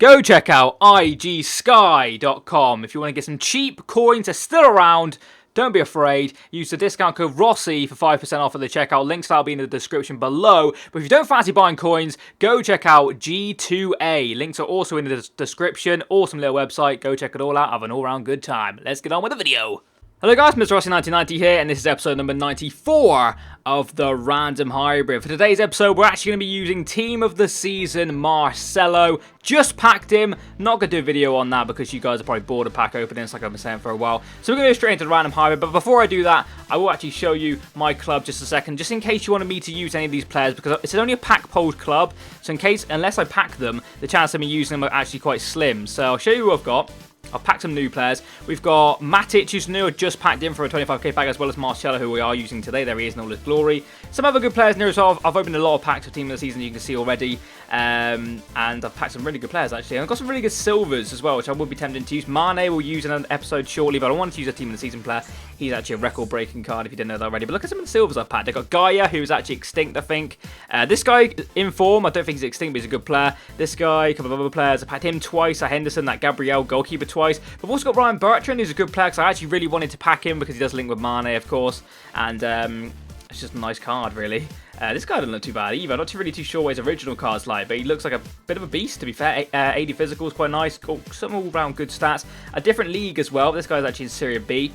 go check out igsky.com if you want to get some cheap coins. They're still around. Don't be afraid. Use the discount code Rossi for 5% off at the checkout. Links will be in the description below. But if you don't fancy buying coins, go check out G2A. Links are also in the description. Awesome little website. Go check it all out. Have an all-round good time. Let's get on with the video. Hello guys, Mr. Rossi 1990 here, and this is episode number 94 of the Random Hybrid. For today's episode, we're actually going to be using Team of the Season Marcelo. Just packed him. Not going to do a video on that because you guys are probably bored of pack openings like I've been saying for a while. So we're going to go straight into the Random Hybrid, but before I do that, I will actually show you my club just a second, just in case you wanted me to use any of these players, because it's only a pack-pulled club, so unless I pack them, the chance of me using them are actually quite slim. So I'll show you who I've got. I've packed some new players. We've got Matic, who's new, just packed in for a 25k pack, as well as Marcelo, who we are using today. There he is in all his glory. Some other good players in here as well. I've opened a lot of packs of Team of the Season, you can see already. And I've packed some really good players, actually. And I've got some really good silvers as well, which I would be tempted to use. Mane we'll use in an episode shortly, but I wanted to use a Team of the Season player. He's actually a record-breaking card, if you didn't know that already. But look at some of the silvers I've packed. I've got Gaia, who's actually extinct, I think. This guy, in form, I don't think he's extinct, but he's a good player. This guy, a couple of other players. I've packed him twice. Henderson, that Gabriel, goalkeeper, twice. I've also got Ryan Bertrand, who's a good player, because I actually really wanted to pack him because he does link with Mane, of course. And it's just a nice card, really. This guy doesn't look too bad either. I'm not really too sure what his original card's like, but he looks like a bit of a beast, to be fair. 80 physical is quite nice. Cool. Some all-round good stats. A different league as well. This guy's actually in Serie B.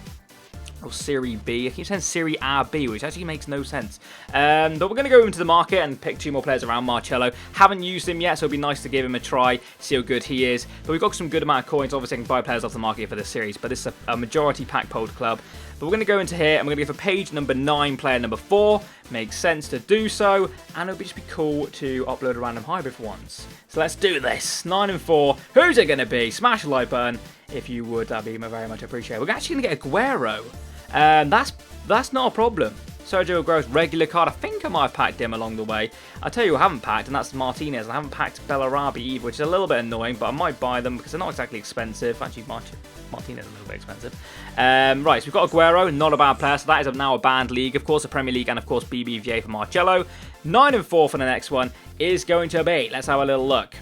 Or Serie B. I keep saying Serie A B, which actually makes no sense. But we're going to go into the market and pick two more players around Marcelo. Haven't used him yet, so it'll be nice to give him a try, see how good he is. But we've got some good amount of coins. Obviously, I can buy players off the market for this series, but this is a majority pack-pulled club. But we're going to go into here, and we're going to go for page number 9, player number 4. Makes sense to do so, and it'll just be cool to upload a Random Hybrid for once. So let's do this. 9 and 4. Who's it going to be? Smash the like button if you would. That'd be very much appreciated. We're actually going to get Aguero. That's not a problem. Sergio Aguero's regular card. I think I might have packed him along the way. I'll tell you who I haven't packed, and that's Martinez. I haven't packed Bellarabi either, which is a little bit annoying, but I might buy them because they're not exactly expensive. Actually, Martinez is a little bit expensive. Right, so we've got Aguero, not a bad player. So that is now a banned league. Of course, the Premier League, and of course, BBVA for Marcelo. 9 and 4 for the next one is going to be. Let's have a little look.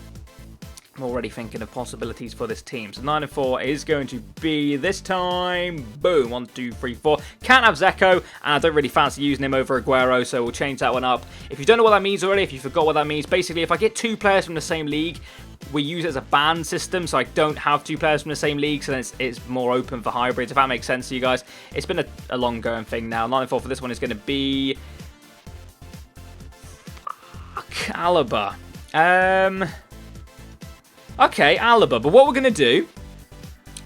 I'm already thinking of possibilities for this team. So 9 and 4 is going to be this time. Boom. 1, 2, 3, 4. Can't have Zeko, and I don't really fancy using him over Aguero, so we'll change that one up. If you don't know what that means already, if you forgot what that means, basically if I get 2 players from the same league, we use it as a ban system, so I don't have 2 players from the same league, so then it's more open for hybrids, if that makes sense to you guys. It's been a long-going thing now. 9 and 4 for this one is going to be Alaba. Okay, Alaba. But what we're going to do,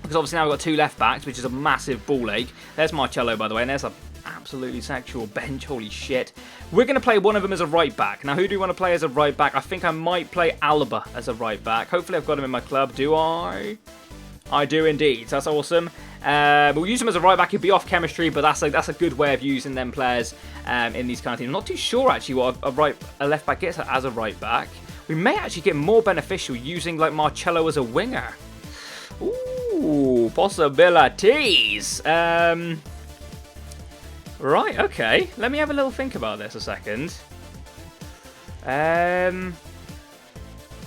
because obviously now we've got 2 left backs, which is a massive ball ache. There's Marcelo, by the way, and there's an absolutely sexual bench. Holy shit. We're going to play one of them as a right back. Now, who do we want to play as a right back? I think I might play Alaba as a right back. Hopefully, I've got him in my club. Do I? I do indeed. So that's awesome. We'll use him as a right back. He'll be off chemistry, but that's a good way of using them players in these kind of teams. I'm not too sure, actually, what a left back gets as a right back. We may actually get more beneficial using like Marcelo as a winger. Ooh, possibilities. Right, okay. Let me have a little think about this a second.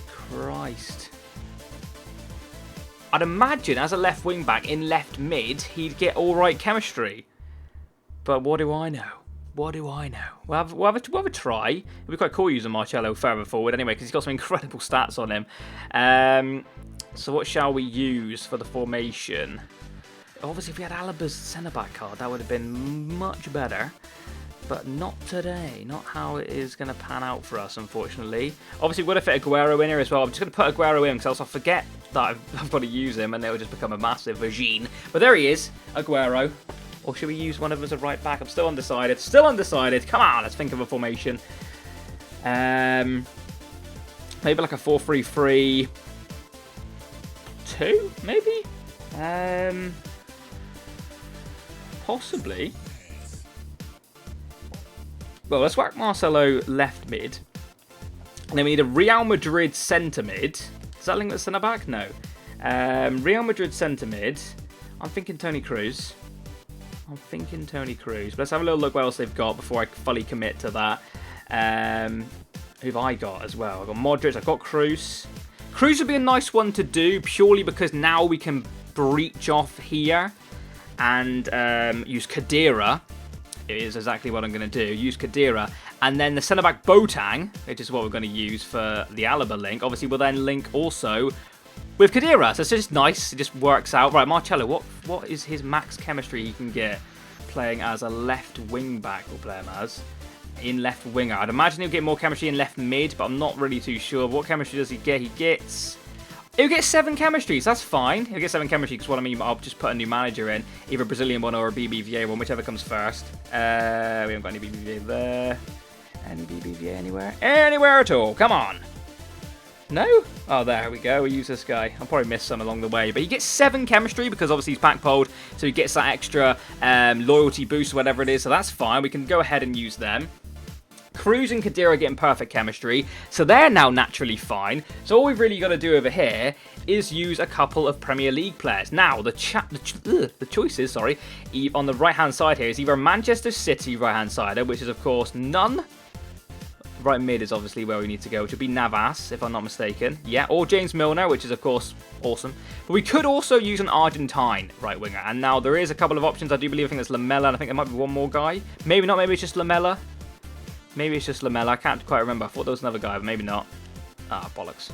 Christ. I'd imagine as a left wing back in left mid, he'd get all right chemistry. But what do I know? What do I know? We'll have a try. It'd be quite cool using Marcelo further forward anyway, because he's got some incredible stats on him. So what shall we use for the formation? Obviously, if we had Alaba's centre-back card, that would have been much better. But not today. Not how it is going to pan out for us, unfortunately. Obviously, we're going to fit Aguero in here as well. I'm just going to put Aguero in, because else I'll forget that I've got to use him, and it'll just become a massive vagine. But there he is, Aguero. Or should we use one of them as a right back? I'm still undecided. Still undecided. Come on, let's think of a formation. Maybe like a 4-3-3-2, maybe? Possibly. Well, let's whack Marcelo left mid. And then we need a Real Madrid centre mid. Does that link with centre back? No. Real Madrid centre mid. I'm thinking Toni Kroos. But let's have a little look what else they've got before I fully commit to that. Who've I got as well? I've got Modric, I've got Kroos. Cruz would be a nice one to do, purely because now we can breach off here and use Kadira. It is exactly what I'm going to do. Use Kadira. And then the centre-back Boateng, which is what we're going to use for the Alaba link, obviously will then link also with Kadira. So it's just nice. It just works out. Right, Marcelo, what is his max chemistry he can get playing as a left wing-back? We'll play him as in left winger. I'd imagine he'll get more chemistry in left mid, but I'm not really too sure. What chemistry does he get? He'll get 7 chemistries. That's fine. He'll get 7 chemistry because what I mean, I'll just put a new manager in, either a Brazilian one or a BBVA one, whichever comes first. We haven't got any BBVA there. Any BBVA anywhere? Anywhere at all. Come on. No? Oh, there we go. We'll use this guy. I'll probably miss some along the way. But he gets 7 chemistry because obviously he's pack-poled, so he gets that extra loyalty boost or whatever it is. So that's fine. We can go ahead and use them. Cruz and Kadira are getting perfect chemistry, so they're now naturally fine. So all we've really got to do over here is use a couple of Premier League players. Now, the choices, on the right-hand side here is either Manchester City right-hand sider, which is, of course, none. Right mid is obviously where we need to go, which would be Navas, if I'm not mistaken. Yeah, or James Milner, which is, of course, awesome. But we could also use an Argentine right winger. And now there is a couple of options. I do believe, I think there's Lamela, and I think there might be one more guy. Maybe not, maybe it's just Lamela. Maybe it's just Lamela. I can't quite remember. I thought there was another guy, but maybe not. Ah, bollocks.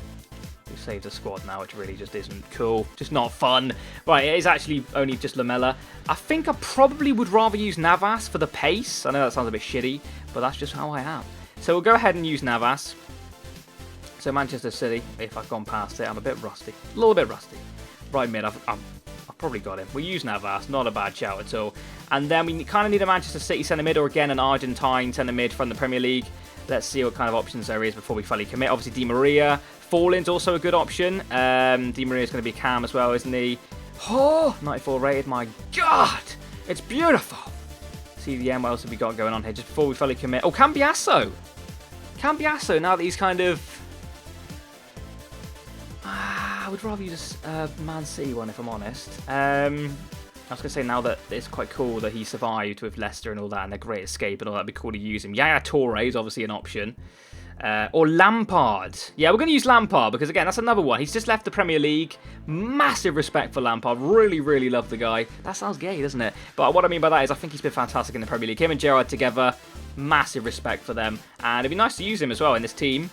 We saved the squad now, which really just isn't cool. Just not fun. Right, it is actually only just Lamela. I think I probably would rather use Navas for the pace. I know that sounds a bit shitty, but that's just how I am. So we'll go ahead and use Navas. So Manchester City, if I've gone past it, I'm a bit rusty. A little bit rusty. Right mid, I've probably got him. We'll use Navas, not a bad shout at all. And then we kind of need a Manchester City centre mid, or again an Argentine centre mid from the Premier League. Let's see what kind of options there is before we fully commit. Obviously Di Maria. Fallin's also a good option. Di Maria's going to be Cam as well, isn't he? Oh, 94 rated, my God! It's beautiful! CDM, what else have we got going on here? Just before we fully commit. Oh, Cambiasso! Cambiasso, now that he's kind of... I would rather use a Man City one, if I'm honest. I was going to say now that it's quite cool that he survived with Leicester and all that, and their great escape and all that, it'd be cool to use him. Yaya Toure is obviously an option. Or Lampard. Yeah, we're going to use Lampard because, again, that's another one. He's just left the Premier League. Massive respect for Lampard. Really, really love the guy. That sounds gay, doesn't it? But what I mean by that is I think he's been fantastic in the Premier League. Him and Gerrard together, massive respect for them. And it'd be nice to use him as well in this team.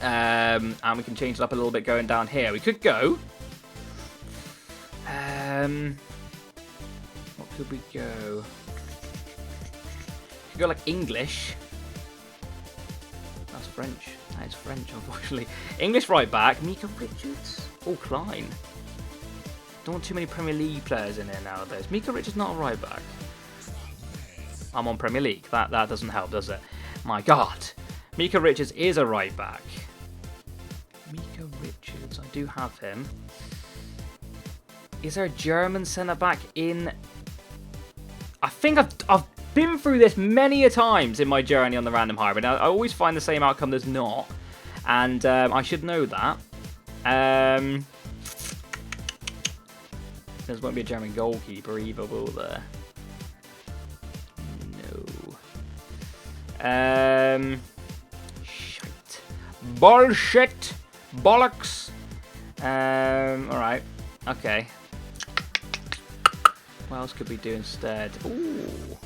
And we can change it up a little bit going down here. We could go... what could we go? We could go like English. That's French. That is French, unfortunately. English right back. Mika Richards. Oh, Klein. Don't want too many Premier League players in here nowadays. Mika Richards not a right back. I'm on Premier League. That doesn't help, does it? My God. Mika Richards is a right back. Mika Richards. I do have him. Is there a German centre-back in... I think I've been through this many a times in my journey on the Random Hybrid. I always find the same outcome there's not. And I should know that. There won't be a German goalkeeper either, will there? No. Shite. Bullshit. Bollocks. Alright. Okay. What else could we do instead? Ooh.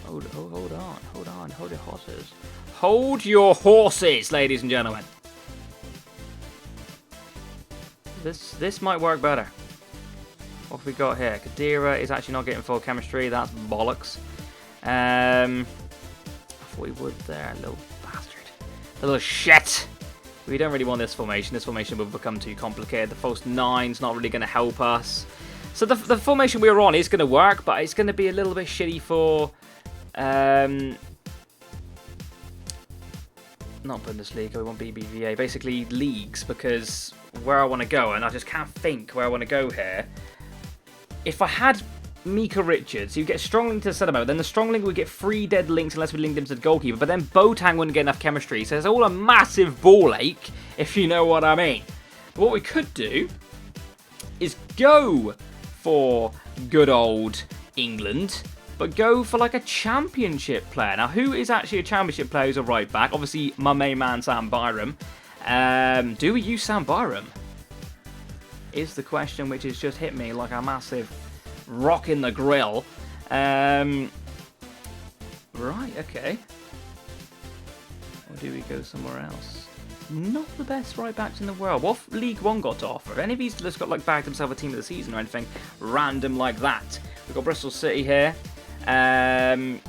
Hold on. Hold your horses. Hold your horses, ladies and gentlemen. This might work better. What have we got here? Kadira is actually not getting full chemistry. That's bollocks. I thought we would there, little bastard. A little shit. We don't really want this formation. This formation will become too complicated. The false nine's not really going to help us. So the formation we were on is going to work, but it's going to be a little bit shitty for... not Bundesliga, we want BBVA. Basically, leagues, because where I want to go, and I just can't think where I want to go here. If I had Mika Richards, you get strong link to the centre back, then the strong link would get 3 dead links unless we linked him to the goalkeeper, but then Boateng wouldn't get enough chemistry, so it's all a massive ball ache, if you know what I mean. But what we could do is go for good old England, but go for like a championship player. Now, who is actually a championship player who's a right back? Obviously, my main man, Sam Byram. Do we use Sam Byram? Is the question which has just hit me like a massive rock in the grill. Right, okay. Or do we go somewhere else? Not the best right backs in the world. What League One got to offer? Have any of these just got like bagged themselves a team of the season or anything random like that? We've got Bristol City here. It's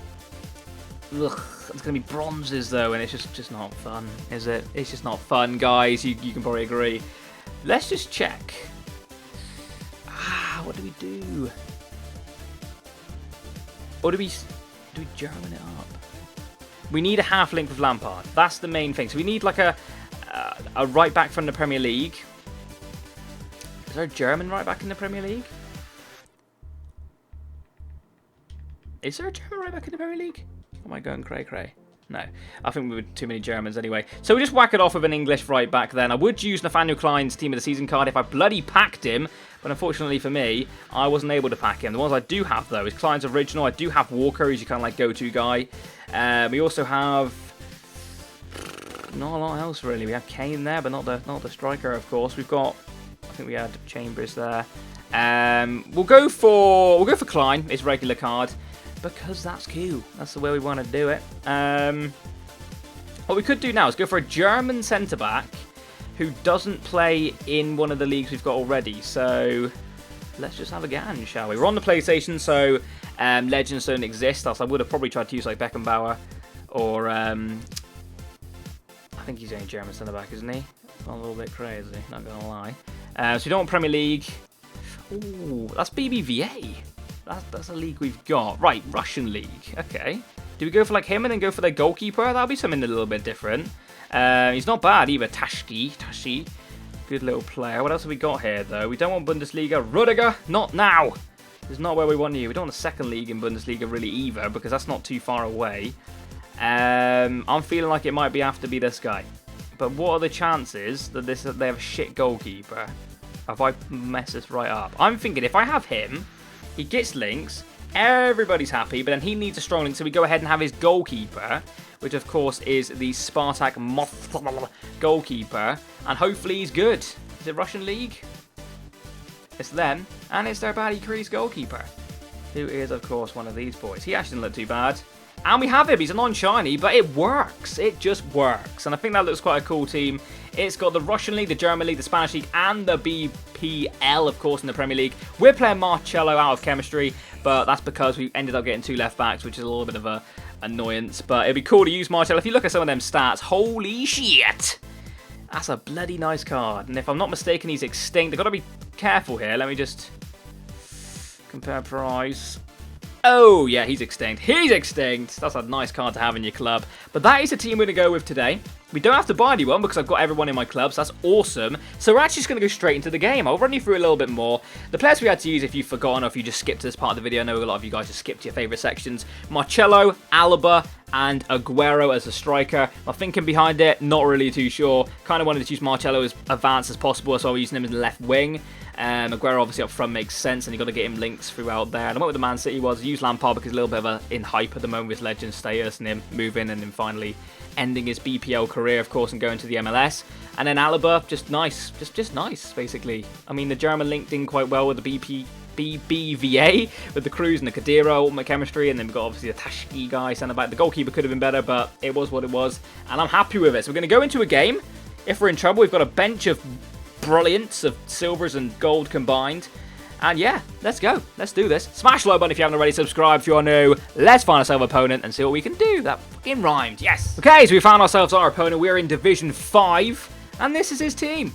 going to be bronzes though, and it's just not fun, is it? It's just not fun, guys. You can probably agree. Let's just check. What do we do? Or do we German it up? We need a half link with Lampard. That's the main thing. So we need like a right back from the Premier League. Is there a German right back in the Premier League? Is there a German right back in the Premier League? Or am I going cray-cray? No. I think we were too many Germans anyway. So we'll just whack it off with an English right back then. I would use Nathaniel Klein's team of the season card if I bloody packed him. But unfortunately for me, I wasn't able to pack him. The ones I do have, though, is Klein's original. I do have Walker, who's your kind of like go-to guy. We also have not a lot else, really. We have Kane there, but not the striker, of course. We've got, I think we had Chambers there. We'll go for Klein, his regular card, because that's cool. That's the way we want to do it. What we could do now is go for a German centre-back who doesn't play in one of the leagues we've got already. So let's just have a gan, shall we? We're on the PlayStation, so Legends don't exist. Else I would have probably tried to use like Beckenbauer or I think he's only German centre-back, isn't he? A little bit crazy, not going to lie. So we don't want Premier League. Ooh, that's BBVA. That's a league we've got. Right, Russian league. Okay. Do we go for like him and then go for their goalkeeper? That'll be something a little bit different. He's not bad either. Tashi. Good little player. What else have we got here, though? We don't want Bundesliga. Rudiger, not now. It's not where we want you. We don't want a second league in Bundesliga really either, because that's not too far away. I'm feeling like it might have to be this guy. But what are the chances that they have a shit goalkeeper? If I mess this right up? I'm thinking if I have him, he gets links, everybody's happy, but then he needs a strong link, so we go ahead and have his goalkeeper, which of course is the Spartak Moth goalkeeper, and hopefully he's good. Is it Russian League? It's them, and it's their Buddy Crease goalkeeper, who is of course one of these boys. He actually didn't look too bad. And we have him. He's a non-shiny, but it works. It just works. And I think that looks quite a cool team. It's got the Russian League, the German League, the Spanish League, and the BPL, of course, in the Premier League. We're playing Marcelo out of chemistry, but that's because we ended up getting 2 left backs, which is a little bit of a annoyance. But it'd be cool to use Marcelo. If you look at some of them stats, holy shit! That's a bloody nice card. And if I'm not mistaken, he's extinct. I've got to be careful here. Let me just compare price. Oh, yeah, he's extinct. He's extinct. That's a nice card to have in your club. But that is the team we're going to go with today. We don't have to buy anyone because I've got everyone in my club, so that's awesome. So we're actually just going to go straight into the game. I'll run you through a little bit more. The players we had to use if you've forgotten or if you just skipped this part of the video. I know a lot of you guys just skipped your favourite sections. Marcelo, Alaba, and Aguero as a striker. My thinking behind it, not really too sure. Kind of wanted to use Marcelo as advanced as possible, so I was using him as the left wing. Aguero obviously up front makes sense, and you've got to get him links throughout there. And I went with the Man City was use Lampard because he's a little bit of in hype at the moment with legend status and him moving and then finally ending his BPL career, of course, and going to the MLS. And then Alaba, just nice, just nice, basically. I mean, the German link did quite well with the BBVA, with the Cruz and the Kadira, ultimate chemistry, and then we've got obviously the Tashki guy, centre back. The goalkeeper could have been better, but it was what it was, and I'm happy with it. So we're going to go into a game. If we're in trouble, we've got a bench of brilliance of silvers and gold combined. And yeah, let's go. Let's do this. Smash the like button if you haven't already. Subscribe if you're new. Let's find ourselves an opponent and see what we can do. That fucking rhymed. Yes. Okay, so we found ourselves our opponent. We're in Division 5. And this is his team.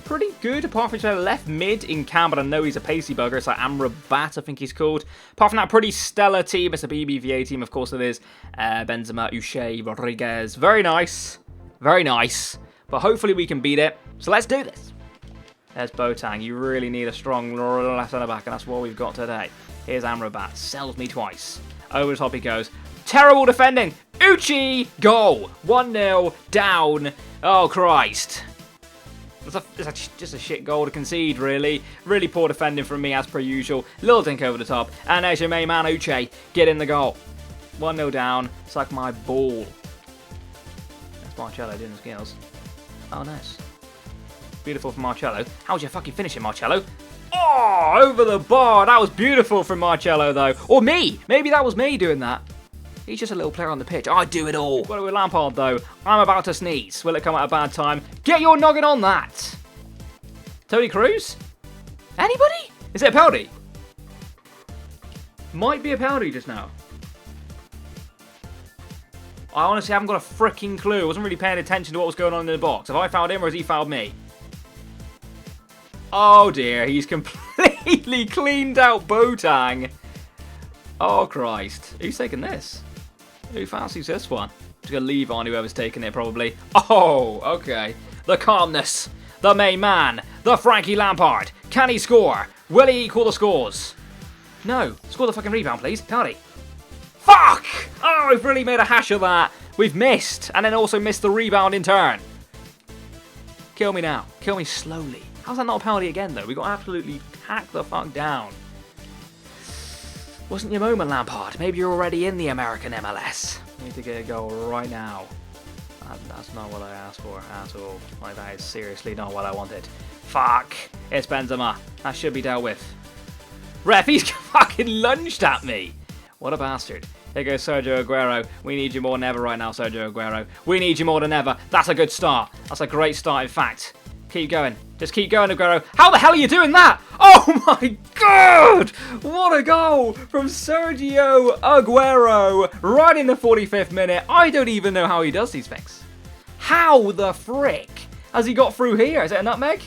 Pretty good, apart from his left mid in Cam, but I know he's a pacey bugger. It's like Amrabat, I think he's called. Apart from that, pretty stellar team. It's a BBVA team, of course it is. Benzema, Uche, Rodriguez. Very nice. Very nice. But hopefully we can beat it. So let's do this. There's Boateng. You really need a strong left centre back, and that's what we've got today. Here's Amrabat. Sells me twice. Over the top he goes. Terrible defending. Uchi! Goal. 1-0. Down. Oh, Christ. It's just a shit goal to concede, really. Really poor defending from me, as per usual. Little dink over the top. And there's your main man, Uche. Get in the goal. 1-0 down. Suck my ball. That's Marcelo doing the skills. Oh, nice. Beautiful from Marcelo. How's your fucking finishing, Marcelo? Oh, over the bar. That was beautiful from Marcelo, though. Or me. Maybe that was me doing that. He's just a little player on the pitch. I do it all. Well, with Lampard, though, I'm about to sneeze. Will it come at a bad time? Get your noggin on that. Tony Cruz? Anybody? Is it a penalty? Might be a penalty just now. I honestly haven't got a freaking clue. I wasn't really paying attention to what was going on in the box. Have I fouled him or has he fouled me? Oh dear, he's completely cleaned out Boateng. Oh Christ. Who's taking this? Who fancies this one? Just gonna leave on whoever's taking it probably. Oh, okay. The calmness. The main man. The Frankie Lampard. Can he score? Will he equal the scores? No. Score the fucking rebound, please. Penalty. Fuck! Oh, we've really made a hash of that. We've missed. And then also missed the rebound in turn. Kill me now. Kill me slowly. How's that not a penalty again, though? We got absolutely hacked the fuck down. Wasn't your moment, Lampard. Maybe you're already in the American MLS. Need to get a goal right now. That's not what I asked for at all. Like, that is seriously not what I wanted. Fuck. It's Benzema. That should be dealt with. Ref, he's fucking lunged at me. What a bastard. Here goes Sergio Aguero. We need you more than ever right now, Sergio Aguero. We need you more than ever. That's a good start. That's a great start, in fact. Keep going. Just keep going, Aguero. How the hell are you doing that? Oh my god! What a goal from Sergio Aguero right in the 45th minute. I don't even know how he does these things. How the frick has he got through here? Is it a nutmeg?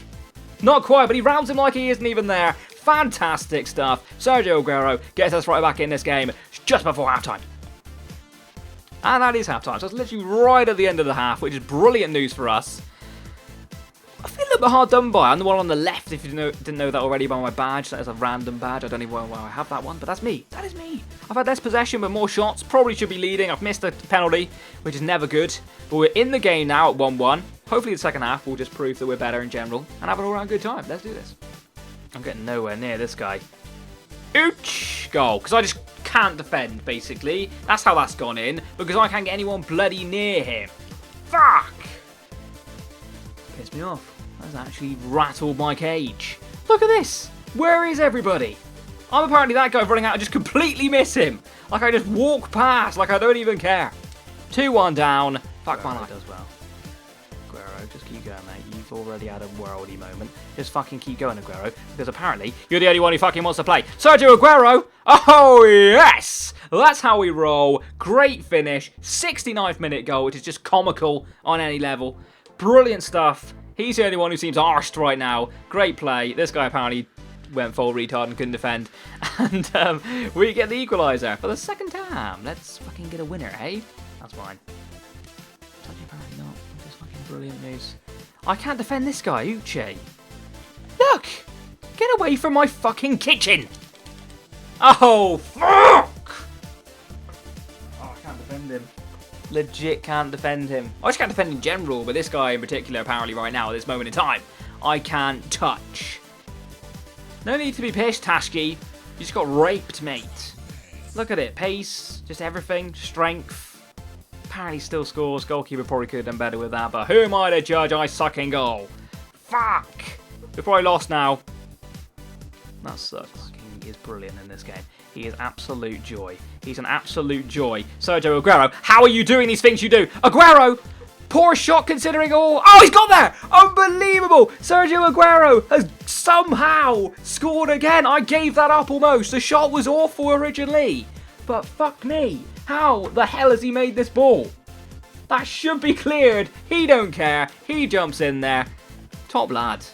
Not quite, but he rounds him like he isn't even there. Fantastic stuff. Sergio Aguero gets us right back in this game just before halftime. And that is halftime. So it's literally right at the end of the half, which is brilliant news for us. I feel a little bit hard done by. I'm the one on the left, if you didn't know that already by my badge. That is a random badge. I don't even know why I have that one, but that's me. That is me. I've had less possession, but more shots. Probably should be leading. I've missed a penalty, which is never good. But we're in the game now at 1-1. Hopefully the second half will just prove that we're better in general and have an all-round good time. Let's do this. I'm getting nowhere near this guy. Ouch! Goal. Because I just can't defend, basically. That's how that's gone in. Because I can't get anyone bloody near him. Fuck! Pissed me off. That's actually rattled my cage. Look at this. Where is everybody? I'm apparently that guy running out and just completely miss him. Like I just walk past, like I don't even care. 2-1 down. Fuck my life. Does well. Aguero, just keep going, mate. You've already had a worldy moment. Just fucking keep going, Aguero. Because apparently, you're the only one who fucking wants to play. Sergio Aguero! Oh, yes! That's how we roll. Great finish. 69th minute goal, which is just comical on any level. Brilliant stuff. He's the only one who seems arsed right now. Great play. This guy apparently went full retard and couldn't defend. And we get the equaliser for the second time. Let's fucking get a winner, eh? That's fine. Apparently not. Just fucking brilliant news. I can't defend this guy, Uche. Look! Get away from my fucking kitchen! Oh, fuck! Oh, I can't defend him. Legit can't defend him. I just can't defend in general, but this guy in particular, apparently right now, at this moment in time, I can't touch. No need to be pissed, Tashki. You just got raped, mate. Look at it. Pace, just everything. Strength. Apparently still scores. Goalkeeper probably could have done better with that, but who am I to judge? I suck in goal. Fuck. We've probably lost now. That sucks. He is brilliant in this game. He is absolute joy. He's an absolute joy. Sergio Aguero, how are you doing these things you do? Aguero! Poor shot considering all. Oh, he's got there! Unbelievable! Sergio Aguero has somehow scored again. I gave that up almost. The shot was awful originally. But fuck me. How the hell has he made this ball? That should be cleared. He don't care. He jumps in there. Top lad.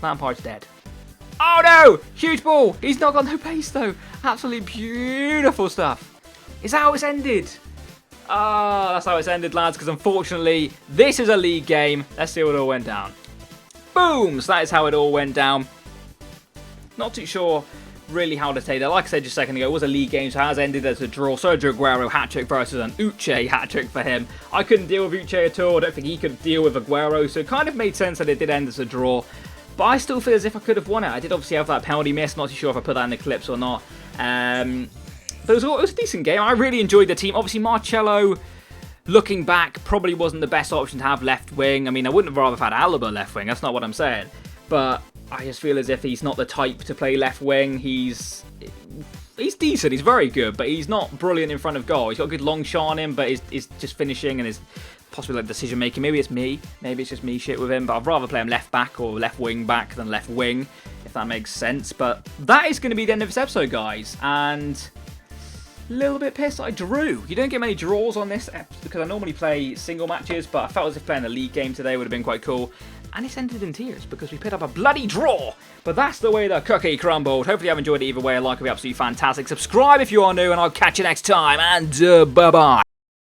Lampard's dead. Oh no! Huge ball! He's not got no pace though. Absolutely beautiful stuff. Is that how it's ended? Ah, that's how it's ended, lads, because unfortunately, this is a league game. Let's see how it all went down. Boom! So that is how it all went down. Not too sure really hard to take that. Like I said just a second ago, it was a league game, so it has ended as a draw. Sergio Aguero hat-trick versus an Uche hat-trick for him. I couldn't deal with Uche at all. I don't think he could deal with Aguero, so it kind of made sense that it did end as a draw. But I still feel as if I could have won it. I did obviously have that penalty miss. Not too sure if I put that in the clips or not. But it was a decent game. I really enjoyed the team. Obviously, Marcelo, looking back, probably wasn't the best option to have left wing. I mean, I wouldn't have rather had Alaba left wing. That's not what I'm saying. But I just feel as if he's not the type to play left wing. He's decent, he's very good, but he's not brilliant in front of goal. He's got a good long shot on him, but he's just finishing and his possibly like decision making. Maybe it's me, maybe it's just me shit with him, but I'd rather play him left back or left wing back than left wing, if that makes sense. But that is going to be the end of this episode, guys, and a little bit pissed I drew. You don't get many draws on this because I normally play single matches, but I felt as if playing a league game today would have been quite cool. And it's ended in tears because we picked up a bloody draw. But that's the way the cookie crumbled. Hopefully you have enjoyed it either way. A like would be absolutely fantastic. Subscribe if you are new, and I'll catch you next time. And bye-bye.